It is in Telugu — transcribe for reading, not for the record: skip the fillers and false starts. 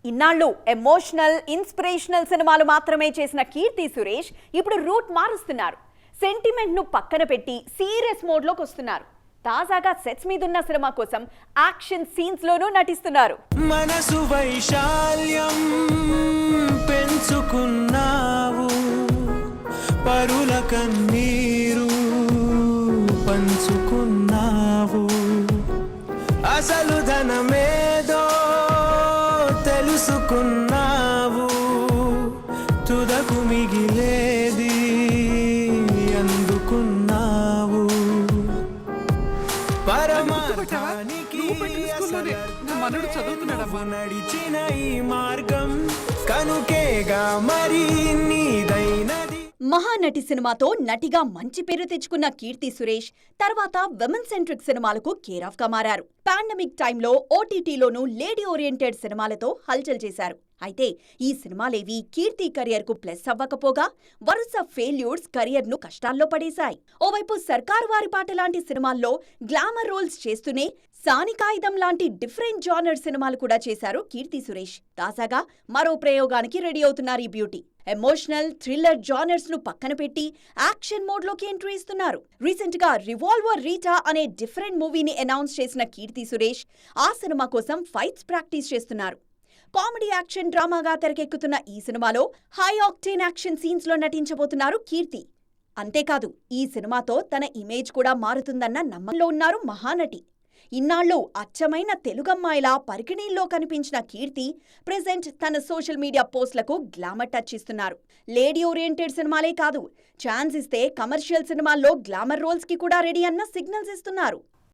ఇన్నాళ్ళు ఎమోషనల్ ఇన్స్పిరేషనల్ సినిమాలు మాత్రమే చేసిన కీర్తి సురేష్ ఇప్పుడు రూట్ మారుస్తున్నారు. సెంటిమెంట్ ను పక్కన పెట్టి సీరియస్ మోడ్ లోకి వస్తున్నారు. తాజాగా సెట్స్ మీదున్న సినిమా కోసం యాక్షన్ సీన్స్ లోనూ నటిస్తున్నారు. మనసు వైశాల్యం పెంచుకున్నావు, పరుల కన్నీరు పంచుకున్నావు, అసలు ధనమేదో తెలుసుకున్నావు, తుదకు మిగిలేది అందుకున్నావు. పరమార్థానికి నడిచిన ఈ మార్గం కనుకేగా మరి నీదైనది. మహానటి సినిమాతో నటిగా మంచి పేరు తెచ్చుకున్న కీర్తి సురేష్ తర్వాత విమెన్ సెంట్రిక్ సినిమాలకు కేర్ ఆఫ్ గా మారారు. పాండమిక్ టైంలో ఓటీటీలోనూ లేడీ ఓరియంటెడ్ సినిమాలతో హల్చల్ చేశారు. అయితే ఈ సినిమాలేవి కీర్తి కెరియర్ కు ప్లస్ అవ్వకపోగా వరుస ఫెయిల్యూర్స్ కెరియర్ ను కష్టాల్లో పడేశాయి. ఓవైపు సర్కారు వారి పాట లాంటి సినిమాల్లో గ్లామర్ రోల్స్ చేస్తూనే సానికాయుధం లాంటి డిఫరెంట్ జానర్ సినిమాలు కూడా చేశారు కీర్తి సురేష్. తాజాగా మరో ప్రయోగానికి రెడీ అవుతున్నారు ఈ బ్యూటీ. ఎమోషనల్ థ్రిల్లర్ జానర్స్ ను పక్కన పెట్టి యాక్షన్ మోడ్ లోకి ఎంట్రీ ఇస్తున్నారు. రీసెంట్ గా రివాల్వర్ రీటా అనే డిఫరెంట్ మూవీని అనౌన్స్ చేసిన కీర్తి సురేష్ ఆ సినిమా కోసం ఫైట్స్ ప్రాక్టీస్ చేస్తున్నారు. కామెడీ యాక్షన్ డ్రామాగా తెరకెక్కుతున్న ఈ సినిమాలో హై ఆక్టేన్ యాక్షన్ సీన్స్ లో నటించబోతున్నారు కీర్తి. అంతేకాదు ఈ సినిమాతో తన ఇమేజ్ కూడా మారుతుందన్న నమ్మకంలో ఉన్నారు మహానటి. ఇన్నాళ్ళు అచ్చమైన తెలుగమ్మాయిలా పరికిణీల్లో కనిపించిన కీర్తి ప్రెజెంట్ తన సోషల్ మీడియా పోస్టులకు గ్లామర్ టచ్ ఇస్తున్నారు. లేడీ ఓరియంటెడ్ సినిమాలే కాదు, ఛాన్స్ ఇస్తే కమర్షియల్ సినిమాల్లో గ్లామర్ రోల్స్ కి కూడా రెడీ అన్న సిగ్నల్స్ ఇస్తున్నారు.